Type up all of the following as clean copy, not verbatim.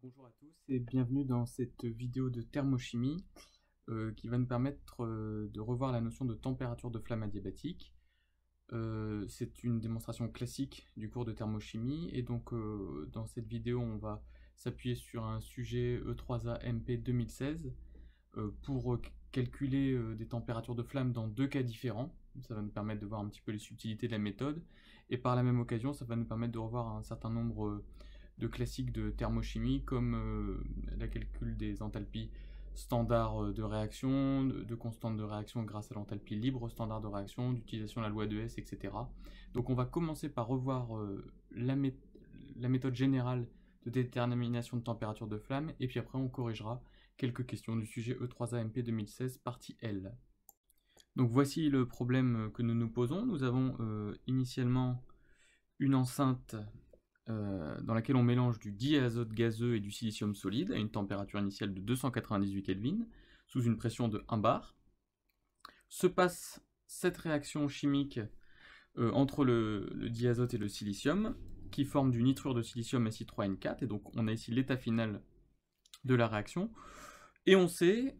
Bonjour à tous et bienvenue dans cette vidéo de thermochimie qui va nous permettre de revoir la notion de température de flamme adiabatique. C'est une démonstration classique du cours de thermochimie et donc dans cette vidéo on va s'appuyer sur un sujet E3A MP 2016 pour calculer des températures de flamme dans deux cas différents. Ça va nous permettre de voir un petit peu les subtilités de la méthode et par la même occasion ça va nous permettre de revoir un certain nombre de classiques de thermochimie comme la calcul des enthalpies standards de réaction, de constantes de réaction grâce à l'enthalpie libre standard de réaction, d'utilisation de la loi de Hess, etc. Donc on va commencer par revoir la méthode générale de détermination de température de flamme et puis après on corrigera quelques questions du sujet E3AMP 2016 partie L. Donc voici le problème que nous nous posons. Nous avons initialement une enceinte dans laquelle on mélange du diazote gazeux et du silicium solide à une température initiale de 298 Kelvin sous une pression de 1 bar. Se passe cette réaction chimique entre le diazote et le silicium qui forme du nitrure de silicium Si3N4 et donc on a ici l'état final de la réaction. Et on sait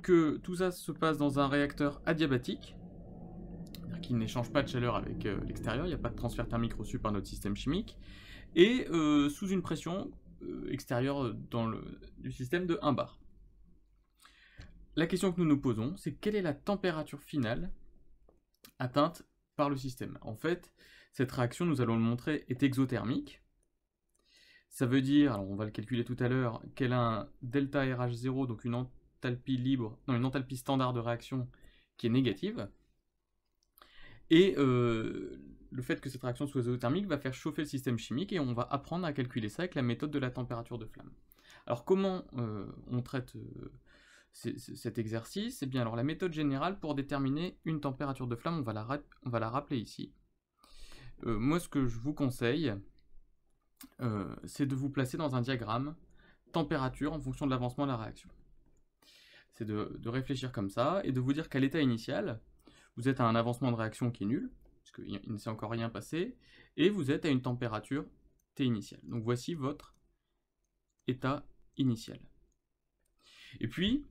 que tout ça se passe dans un réacteur adiabatique qui n'échange pas de chaleur avec l'extérieur, il n'y a pas de transfert thermique reçu par notre système chimique, et sous une pression extérieure du système de 1 bar. La question que nous nous posons, c'est quelle est la température finale atteinte par le système. En fait, cette réaction, nous allons le montrer, est exothermique. Ça veut dire, alors on va le calculer tout à l'heure, qu'elle a un delta RH0, donc une enthalpie libre, non, une enthalpie standard de réaction qui est négative. Et le fait que cette réaction soit exothermique va faire chauffer le système chimique et on va apprendre à calculer ça avec la méthode de la température de flamme. Alors comment on traite cet exercice? Eh bien alors la méthode générale pour déterminer une température de flamme, on va la rappeler ici. Moi ce que je vous conseille, c'est de vous placer dans un diagramme température en fonction de l'avancement de la réaction. C'est de réfléchir comme ça et de vous dire qu'à l'état initial, vous êtes à un avancement de réaction qui est nul, puisqu'il ne s'est encore rien passé, et vous êtes à une température T initiale. Donc voici votre état initial. Et puis,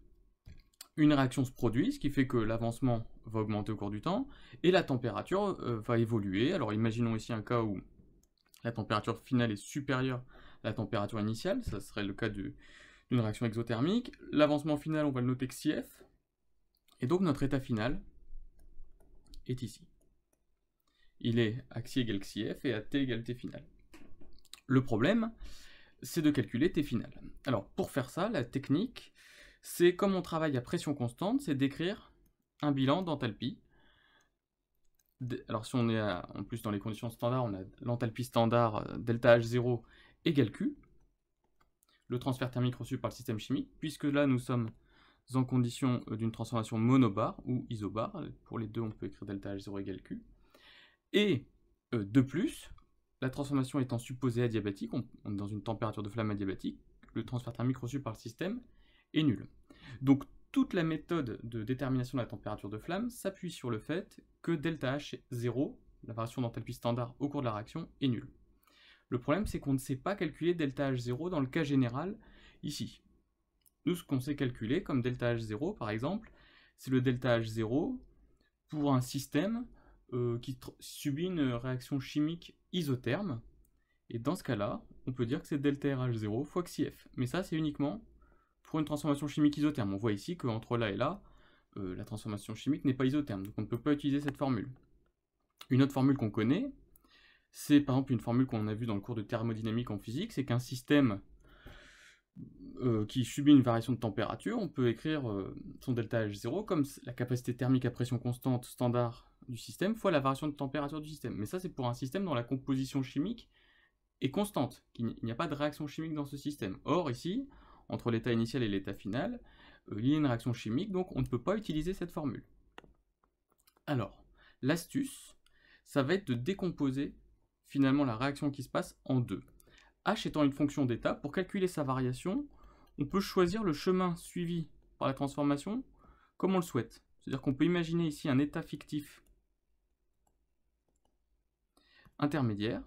une réaction se produit, ce qui fait que l'avancement va augmenter au cours du temps, et la température va évoluer. Alors imaginons ici un cas où la température finale est supérieure à la température initiale, ça serait le cas d'une réaction exothermique. L'avancement final, on va le noter que CF, et donc notre état final est ici. Il est à xi égale xif et à t égale t final. Le problème, c'est de calculer t final. Alors, pour faire ça, la technique, c'est comme on travaille à pression constante, c'est d'écrire un bilan d'enthalpie. Alors, si on est en plus dans les conditions standards, on a l'enthalpie standard delta H0 égale Q, le transfert thermique reçu par le système chimique, puisque là, nous sommes en condition d'une transformation monobar ou isobar. Pour les deux, on peut écrire delta H0 égale Q. Et de plus, la transformation étant supposée adiabatique, on est dans une température de flamme adiabatique, le transfert thermique reçu par le système est nul. Donc toute la méthode de détermination de la température de flamme s'appuie sur le fait que delta H0, la variation d'enthalpie standard au cours de la réaction, est nulle. Le problème, c'est qu'on ne sait pas calculer delta H0 dans le cas général ici. Nous, ce qu'on sait calculer comme delta H0, par exemple, c'est le delta H0 pour un système qui subit une réaction chimique isotherme. Et dans ce cas-là, on peut dire que c'est delta RH0 fois xif. Mais ça, c'est uniquement pour une transformation chimique isotherme. On voit ici qu'entre là et là, la transformation chimique n'est pas isotherme. Donc on ne peut pas utiliser cette formule. Une autre formule qu'on connaît, c'est par exemple une formule qu'on a vue dans le cours de thermodynamique en physique, c'est qu'un système qui subit une variation de température, on peut écrire son delta H0 comme la capacité thermique à pression constante standard du système fois la variation de température du système. Mais ça, c'est pour un système dont la composition chimique est constante. Il n'y a pas de réaction chimique dans ce système. Or, ici, entre l'état initial et l'état final, il y a une réaction chimique, donc on ne peut pas utiliser cette formule. Alors, l'astuce, ça va être de décomposer finalement la réaction qui se passe en deux. H étant une fonction d'état, pour calculer sa variation, on peut choisir le chemin suivi par la transformation comme on le souhaite. C'est-à-dire qu'on peut imaginer ici un état fictif intermédiaire,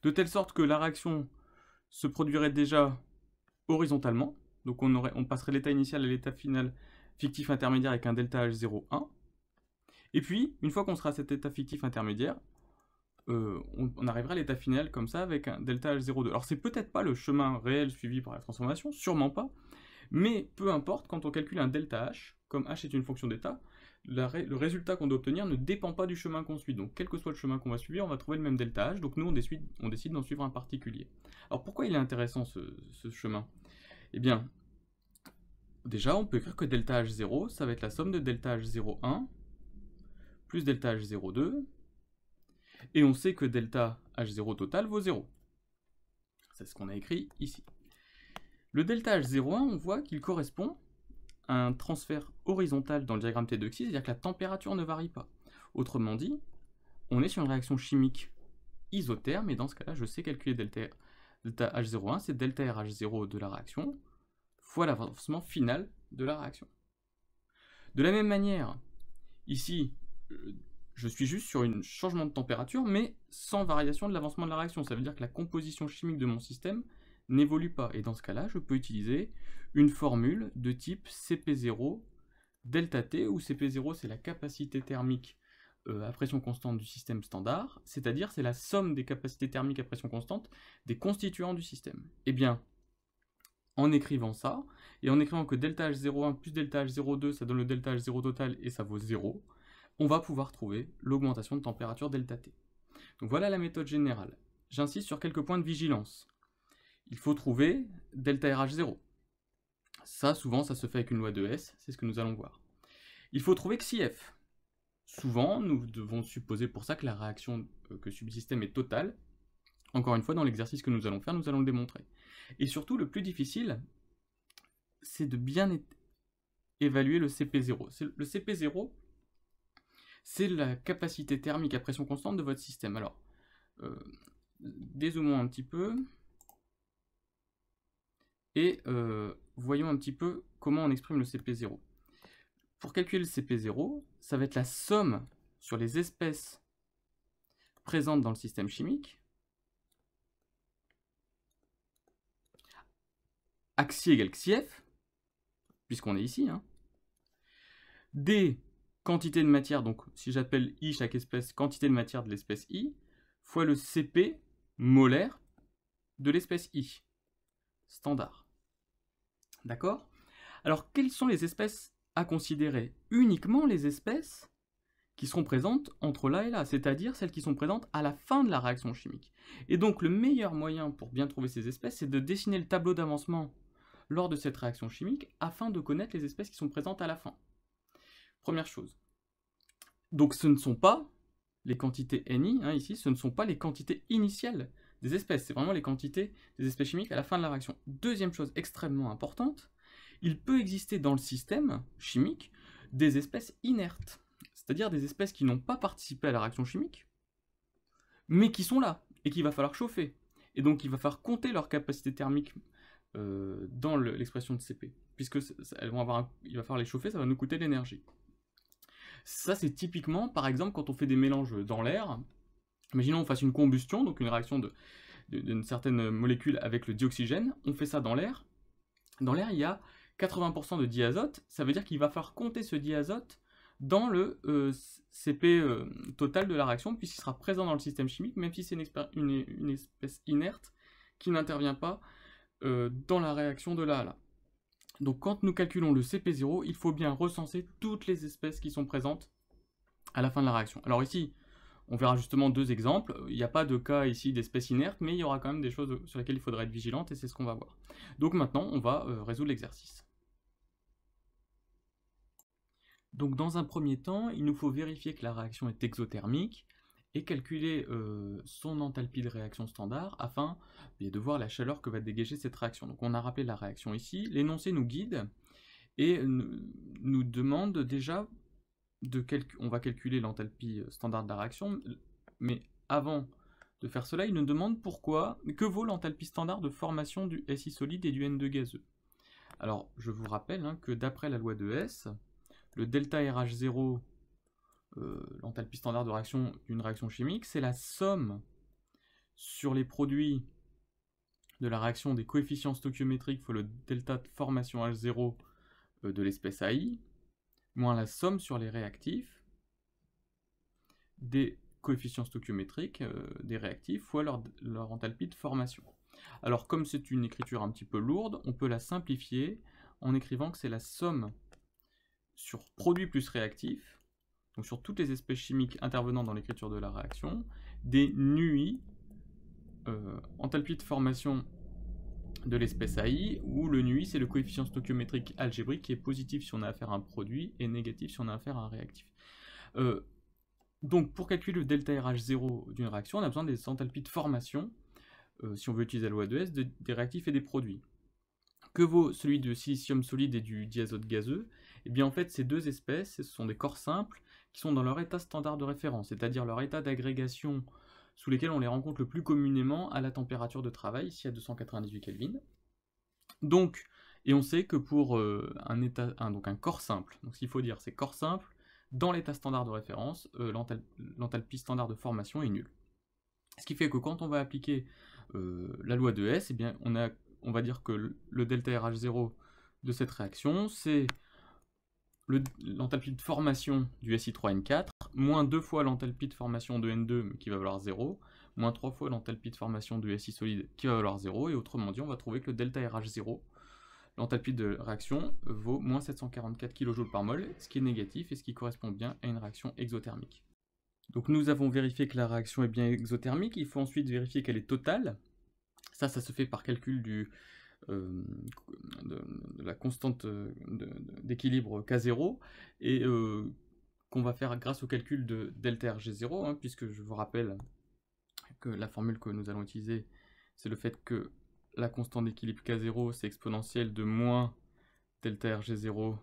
de telle sorte que la réaction se produirait déjà horizontalement. Donc on passerait l'état initial à l'état final fictif intermédiaire avec un delta H0, 1. Et puis, une fois qu'on sera à cet état fictif intermédiaire, on arrivera à l'état final comme ça avec un delta H02. Alors c'est peut-être pas le chemin réel suivi par la transformation, sûrement pas, mais peu importe, quand on calcule un delta H, comme H est une fonction d'état, le résultat qu'on doit obtenir ne dépend pas du chemin qu'on suit. Donc quel que soit le chemin qu'on va suivre, on va trouver le même delta H, donc nous on décide d'en suivre un particulier. Alors pourquoi il est intéressant ce chemin? Eh bien, déjà on peut écrire que delta H0, ça va être la somme de delta H01 plus delta H02, et on sait que delta H0 total vaut 0. C'est ce qu'on a écrit ici. Le delta H01, on voit qu'il correspond à un transfert horizontal dans le diagramme T2Xy, c'est-à-dire que la température ne varie pas. Autrement dit, on est sur une réaction chimique isotherme, et dans ce cas-là, je sais calculer delta H01, c'est delta RH0 de la réaction, fois l'avancement final de la réaction. De la même manière, ici, je suis juste sur un changement de température, mais sans variation de l'avancement de la réaction. Ça veut dire que la composition chimique de mon système n'évolue pas. Et dans ce cas-là, je peux utiliser une formule de type CP0 delta T, où CP0 c'est la capacité thermique à pression constante du système standard, c'est-à-dire c'est la somme des capacités thermiques à pression constante des constituants du système. Eh bien, en écrivant ça, et en écrivant que delta H01 plus delta H02, ça donne le delta H0 total et ça vaut 0, on va pouvoir trouver l'augmentation de température delta T. Donc voilà la méthode générale. J'insiste sur quelques points de vigilance. Il faut trouver delta RH0. Ça, souvent, ça se fait avec une loi de S, c'est ce que nous allons voir. Il faut trouver XIF. Souvent, nous devons supposer pour ça que la réaction que subit le système est totale. Encore une fois, dans l'exercice que nous allons faire, nous allons le démontrer. Et surtout, le plus difficile, c'est de bien évaluer le CP0. Le CP0, c'est la capacité thermique à pression constante de votre système. Alors, dézoomons un petit peu, et voyons un petit peu comment on exprime le CP0. Pour calculer le CP0, ça va être la somme sur les espèces présentes dans le système chimique, Xi égale XIF, puisqu'on est ici, hein, des quantités de matière, donc si j'appelle I chaque espèce, quantité de matière de l'espèce I, fois le CP molaire de l'espèce I, standard. D'accord? Alors, quelles sont les espèces à considérer? Uniquement les espèces qui seront présentes entre là et là, c'est-à-dire celles qui sont présentes à la fin de la réaction chimique. Et donc, le meilleur moyen pour bien trouver ces espèces, c'est de dessiner le tableau d'avancement lors de cette réaction chimique, afin de connaître les espèces qui sont présentes à la fin. Première chose. Donc ce ne sont pas les quantités Ni, hein, ici, ce ne sont pas les quantités initiales des espèces, c'est vraiment les quantités des espèces chimiques à la fin de la réaction. Deuxième chose extrêmement importante, il peut exister dans le système chimique des espèces inertes, c'est-à-dire des espèces qui n'ont pas participé à la réaction chimique, mais qui sont là, et qu'il va falloir chauffer. Et donc il va falloir compter leur capacité thermique dans l'expression de CP, puisque il va falloir les chauffer, ça va nous coûter de l'énergie. Ça, c'est typiquement, par exemple, quand on fait des mélanges dans l'air. Imaginons on fasse une combustion, donc une réaction d'une certaine molécule avec le dioxygène. On fait ça dans l'air. Dans l'air, il y a 80% de diazote. Ça veut dire qu'il va falloir compter ce diazote dans le CP total de la réaction, puisqu'il sera présent dans le système chimique, même si c'est une espèce inerte qui n'intervient pas dans la réaction de là à là. Donc quand nous calculons le CP0, il faut bien recenser toutes les espèces qui sont présentes à la fin de la réaction. Alors ici, on verra justement deux exemples. Il n'y a pas de cas ici d'espèces inertes, mais il y aura quand même des choses sur lesquelles il faudra être vigilante, et c'est ce qu'on va voir. Donc maintenant, on va résoudre l'exercice. Donc dans un premier temps, il nous faut vérifier que la réaction est exothermique, et calculer son enthalpie de réaction standard afin de voir la chaleur que va dégager cette réaction. Donc on a rappelé la réaction ici, l'énoncé nous guide et nous demande déjà on va calculer l'enthalpie standard de la réaction, mais avant de faire cela, il nous demande que vaut l'enthalpie standard de formation du Si solide et du N2 gazeux. Alors je vous rappelle que d'après la loi de S, le delta RH0, l'enthalpie standard de réaction d'une réaction chimique, c'est la somme sur les produits de la réaction des coefficients stoichiométriques fois le delta de formation H0 de l'espèce AI, moins la somme sur les réactifs des coefficients stoichiométriques des réactifs fois leur enthalpie de formation. Alors comme c'est une écriture un petit peu lourde, on peut la simplifier en écrivant que c'est la somme sur produit plus réactif, donc sur toutes les espèces chimiques intervenant dans l'écriture de la réaction, des NUI, enthalpie de formation de l'espèce AI, où le NUI c'est le coefficient stoichiométrique algébrique qui est positif si on a affaire à un produit et négatif si on a affaire à un réactif. Donc pour calculer le delta RH0 d'une réaction, on a besoin des enthalpies de formation, si on veut utiliser la loi de S, des réactifs et des produits. Que vaut celui de silicium solide et du diazote gazeux? Eh bien en fait ces deux espèces, ce sont des corps simples qui sont dans leur état standard de référence, c'est-à-dire leur état d'agrégation sous lesquels on les rencontre le plus communément à la température de travail, ici à 298 Kelvin. Donc, et on sait que pour un corps simple, donc ce qu'il faut dire c'est corps simple, dans l'état standard de référence, l'enthalpie standard de formation est nulle. Ce qui fait que quand on va appliquer la loi de S, eh bien on va dire que le delta RH0 de cette réaction, c'est l'enthalpie de formation du Si3N4, moins 2 fois l'enthalpie de formation de N2 qui va valoir 0, moins 3 fois l'enthalpie de formation du Si solide qui va valoir 0, et autrement dit, on va trouver que le delta RH0, l'enthalpie de réaction, vaut moins 744 kJ par mol, ce qui est négatif et ce qui correspond bien à une réaction exothermique. Donc nous avons vérifié que la réaction est bien exothermique, il faut ensuite vérifier qu'elle est totale. Ça se fait par calcul de la constante d'équilibre K0, et qu'on va faire grâce au calcul de delta RG0, puisque je vous rappelle que la formule que nous allons utiliser, c'est le fait que la constante d'équilibre K0, c'est exponentielle de moins delta RG0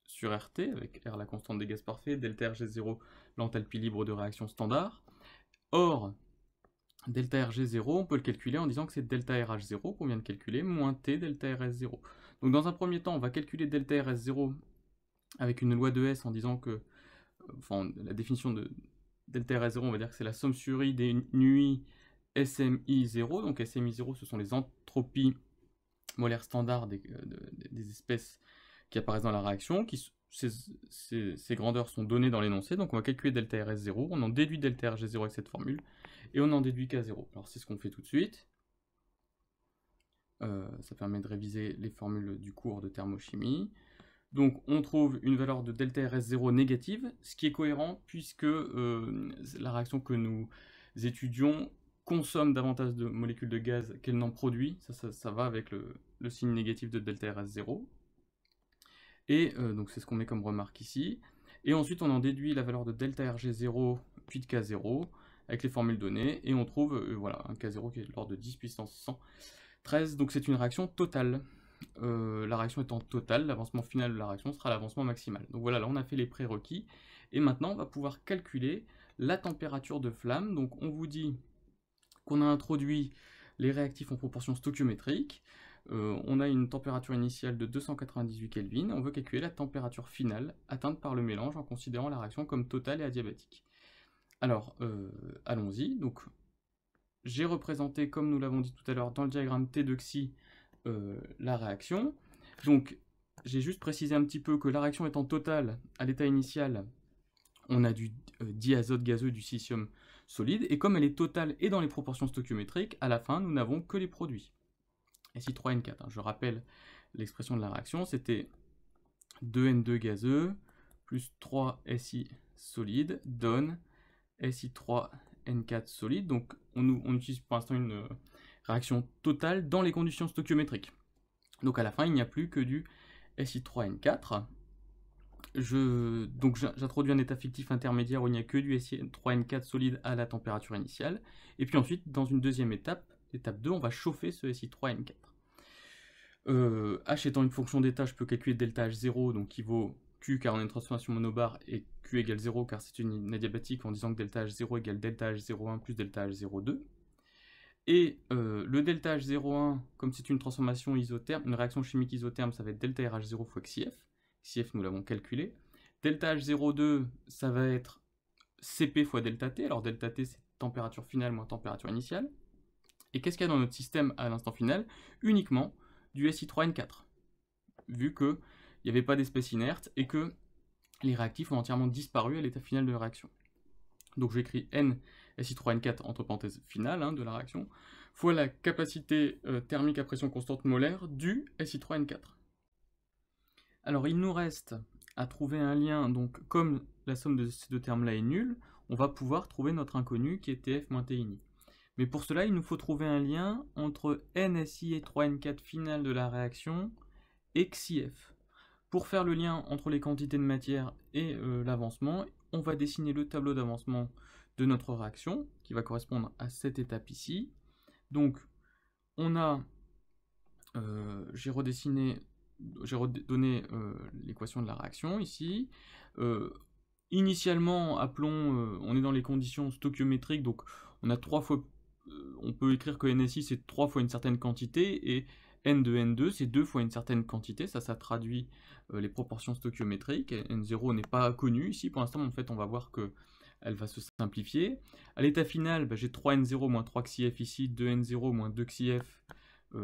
sur RT, avec R la constante des gaz parfaits, delta RG0 l'enthalpie libre de réaction standard. Or, delta RG0, on peut le calculer en disant que c'est delta RH0 qu'on vient de calculer, moins T delta RS0. Donc dans un premier temps, on va calculer delta RS0 avec une loi de S en disant que, enfin, la définition de delta RS0, on va dire que c'est la somme sur I des NUI SMI0. Donc SMI0, ce sont les entropies molaires standards des espèces qui apparaissent dans la réaction, ces grandeurs sont données dans l'énoncé, donc on va calculer delta RS0, on en déduit delta RG0 avec cette formule, et on en déduit K0. Alors c'est ce qu'on fait tout de suite. Ça permet de réviser les formules du cours de thermochimie. Donc on trouve une valeur de delta RS0 négative, ce qui est cohérent puisque la réaction que nous étudions consomme davantage de molécules de gaz qu'elle n'en produit. Ça va avec le signe négatif de delta RS0. Et donc c'est ce qu'on met comme remarque ici. Et ensuite on en déduit la valeur de delta RG0 puis de K0 avec les formules données, et on trouve voilà, un K0 qui est de l'ordre de 10 puissance 113, donc c'est une réaction totale. La réaction étant totale, l'avancement final de la réaction sera l'avancement maximal. Donc voilà, là on a fait les prérequis, et maintenant on va pouvoir calculer la température de flamme. Donc on vous dit qu'on a introduit les réactifs en proportion stoichiométrique, on a une température initiale de 298 Kelvin, on veut calculer la température finale atteinte par le mélange en considérant la réaction comme totale et adiabatique. Alors, allons-y. Donc, j'ai représenté, comme nous l'avons dit tout à l'heure, dans le diagramme T de Xi, la réaction. Donc, j'ai juste précisé un petit peu que la réaction étant totale, à l'état initial, on a du diazote gazeux, du silicium solide, et comme elle est totale et dans les proportions stoichiométriques, à la fin, nous n'avons que les produits. Si3N4, je rappelle l'expression de la réaction, c'était 2N2 gazeux plus 3 Si solide donne Si3N4 solide. Donc on utilise pour l'instant une réaction totale dans les conditions stoichiométriques. Donc à la fin, il n'y a plus que du Si3N4. Donc j'introduis un état fictif intermédiaire où il n'y a que du Si3N4 solide à la température initiale. Et puis ensuite, dans une deuxième étape, l'étape 2, on va chauffer ce Si3N4. H étant une fonction d'état, je peux calculer delta H0, donc qui vaut Q car on a une transformation monobar, et Q égale 0 car c'est une adiabatique, en disant que delta H0 égale delta H01 plus delta H02. Et le delta H01, comme c'est une transformation isotherme, une réaction chimique isotherme, ça va être delta RH0 fois XIF. XIF, nous l'avons calculé. Delta H02, ça va être Cp fois delta T. Alors delta T, c'est température finale moins température initiale. Et qu'est-ce qu'il y a dans notre système à l'instant final? Uniquement du Si3N4, vu qu'il n'y avait pas d'espèce inerte et que les réactifs ont entièrement disparu à l'état final de la réaction. Donc j'écris N Si3N4 entre parenthèses finale de la réaction, fois la capacité thermique à pression constante molaire du Si3N4. Alors il nous reste à trouver un lien, donc comme la somme de ces deux termes-là est nulle, on va pouvoir trouver notre inconnu qui est Tf moins Tini. Mais pour cela, il nous faut trouver un lien entre NSI et 3N4 finale de la réaction et XIF. Pour faire le lien entre les quantités de matière et l'avancement, on va dessiner le tableau d'avancement de notre réaction, qui va correspondre à cette étape ici. Donc, on a, j'ai redonné l'équation de la réaction ici. Initialement, appelons, on est dans les conditions stoichiométriques, donc on a on peut écrire que NSI c'est 3 fois une certaine quantité, et N de N2 c'est 2 fois une certaine quantité, ça traduit les proportions stoichiométriques. N0 n'est pas connu ici, pour l'instant en fait on va voir qu'elle va se simplifier. À l'état final, j'ai 3N0 moins 3 XIF ici, 2N0 moins 2 XIF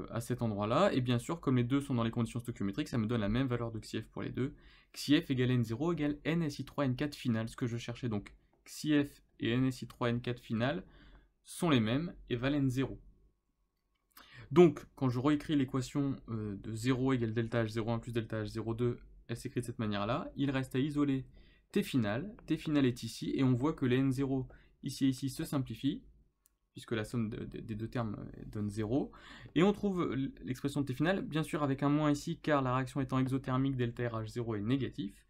à cet endroit-là, et bien sûr, comme les deux sont dans les conditions stoichiométriques, ça me donne la même valeur de XIF pour les deux. XIF égale N0 égale NSI3N4 final, ce que je cherchais. Donc XIF et NSI3N4 final sont les mêmes et valent N0. Donc, quand je réécris l'équation de 0 égale delta H01 plus delta H02, elle s'écrit de cette manière-là. Il reste à isoler T final. T final est ici, et on voit que les N0 ici et ici se simplifient, puisque la somme des deux termes donne 0. Et on trouve l'expression de T final, bien sûr avec un moins ici, car la réaction étant exothermique, delta RH0 est négatif.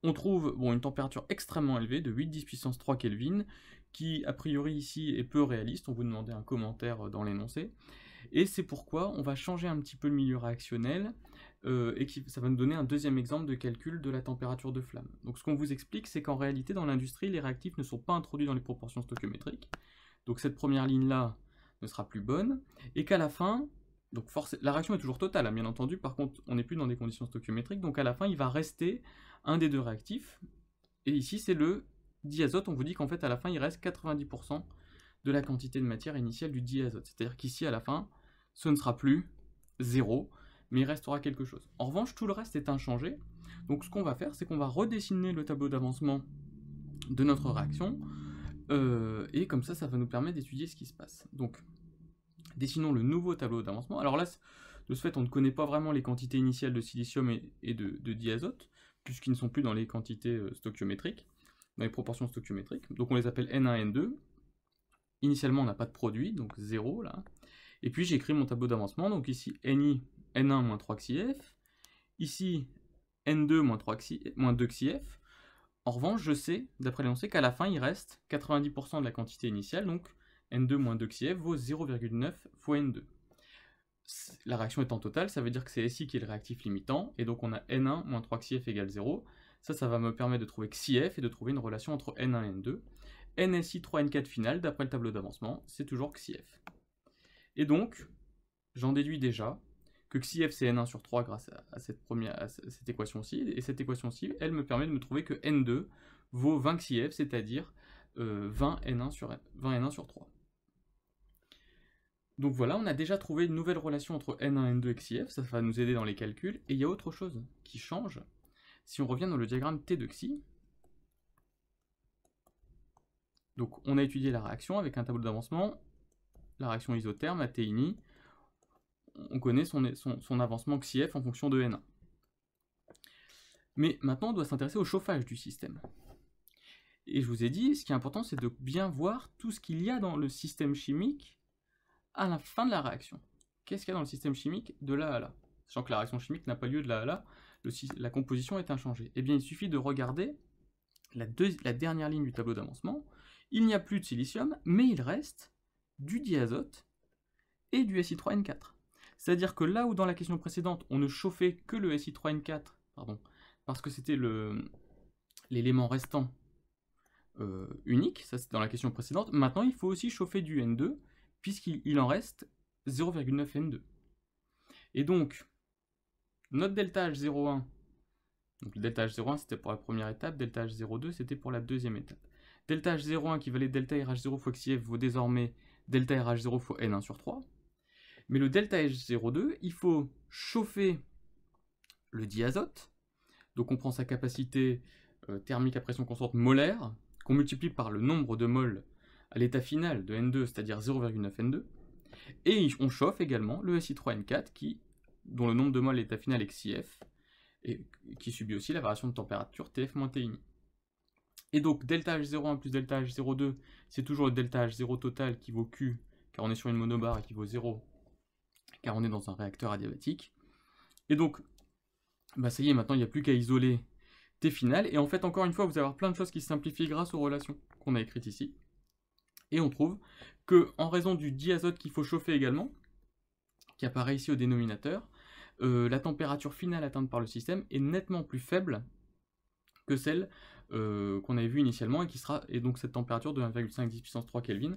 On trouve une température extrêmement élevée, de 8-10 puissance 3 Kelvin, qui a priori ici est peu réaliste. On vous demandait un commentaire dans l'énoncé. Et c'est pourquoi on va changer un petit peu le milieu réactionnel, et ça va nous donner un deuxième exemple de calcul de la température de flamme. Donc ce qu'on vous explique, c'est qu'en réalité, dans l'industrie, les réactifs ne sont pas introduits dans les proportions stoichiométriques. Donc cette première ligne-là ne sera plus bonne, et qu'à la fin, donc la réaction est toujours totale, bien entendu, par contre on n'est plus dans des conditions stoichiométriques, donc à la fin il va rester un des deux réactifs, et ici c'est le diazote. On vous dit qu'en fait à la fin il reste 90% de la quantité de matière initiale du diazote, c'est-à-dire qu'ici à la fin ce ne sera plus 0, mais il restera quelque chose. En revanche, tout le reste est inchangé, donc ce qu'on va faire, c'est qu'on va redessiner le tableau d'avancement de notre réaction, et comme ça va nous permettre d'étudier ce qui se passe. Donc, dessinons le nouveau tableau d'avancement. Alors là, de ce fait, on ne connaît pas vraiment les quantités initiales de silicium et de diazote, puisqu'ils ne sont plus dans les quantités stoichiométriques, dans les proportions stoichiométriques. Donc on les appelle N1, N2. Initialement, on n'a pas de produit, donc 0 là. Et puis j'ai écrit mon tableau d'avancement, donc ici Ni, N1 moins 3 XIF, ici N2 moins 2 XIF. En revanche, je sais, d'après l'énoncé, qu'à la fin, il reste 90% de la quantité initiale, donc N2 moins 2 XIF vaut 0,9 fois N2. La réaction étant totale, ça veut dire que c'est SI qui est le réactif limitant, et donc on a N1 moins 3 XIF égale 0. Ça va me permettre de trouver XIF et de trouver une relation entre N1 et N2. NSI 3N4 final, d'après le tableau d'avancement, c'est toujours XIF. Et donc, j'en déduis déjà que XIF c'est N1 sur 3 grâce à cette équation-ci, et cette équation-ci, elle me permet de me trouver que N2 vaut 20 XIF, c'est-à-dire 20 N1 sur 3. Donc voilà, on a déjà trouvé une nouvelle relation entre N1, N2 et XIF, ça va nous aider dans les calculs, et il y a autre chose qui change. Si on revient dans le diagramme T de XI, donc on a étudié la réaction avec un tableau d'avancement, la réaction isotherme à Tini, on connaît son avancement XIF en fonction de N1. Mais maintenant, on doit s'intéresser au chauffage du système. Et je vous ai dit, ce qui est important, c'est de bien voir tout ce qu'il y a dans le système chimique à la fin de la réaction. Qu'est-ce qu'il y a dans le système chimique de là à là? Sachant que la réaction chimique n'a pas lieu de là à là, la composition est inchangée. Eh bien, il suffit de regarder la dernière ligne du tableau d'avancement. Il n'y a plus de silicium, mais il reste du diazote et du Si3N4. C'est-à-dire que là où dans la question précédente, on ne chauffait que le Si3N4, parce que c'était l'élément restant unique, ça c'est dans la question précédente, maintenant il faut aussi chauffer du N2, puisqu'il en reste 0,9 N2. Et donc, notre delta H01, donc le delta H01 c'était pour la première étape, delta H02 c'était pour la deuxième étape. Delta H01 qui valait delta RH0 fois XIF vaut désormais delta RH0 fois N1 sur 3. Mais le delta H02, il faut chauffer le diazote. Donc on prend sa capacité thermique à pression constante molaire, qu'on multiplie par le nombre de moles à l'état final de N2, c'est-à-dire 0,9 N2. Et on chauffe également le Si3N4, dont le nombre de moles à l'état final est XIF, et qui subit aussi la variation de température TF-TI. Et donc delta H01 plus delta H02, c'est toujours le delta H0 total qui vaut Q, car on est sur une monobar et qui vaut 0, car on est dans un réacteur adiabatique. Et donc, bah ça y est, maintenant il n'y a plus qu'à isoler T final, et en fait encore une fois vous allez avoir plein de choses qui se simplifient grâce aux relations qu'on a écrites ici. Et on trouve que en raison du diazote qu'il faut chauffer également, qui apparaît ici au dénominateur, la température finale atteinte par le système est nettement plus faible que celle qu'on avait vue initialement, et donc cette température de 1,5 10 puissance 3 Kelvin,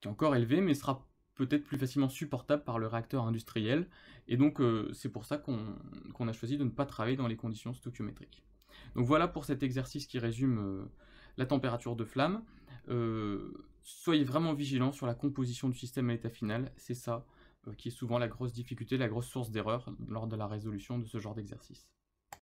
qui est encore élevée, mais sera peut-être plus facilement supportable par le réacteur industriel, et donc c'est pour ça qu'on a choisi de ne pas travailler dans les conditions stoichiométriques. Donc voilà pour cet exercice qui résume la température de flamme. Soyez vraiment vigilants sur la composition du système à l'état final, c'est ça qui est souvent la grosse difficulté, la grosse source d'erreur lors de la résolution de ce genre d'exercice.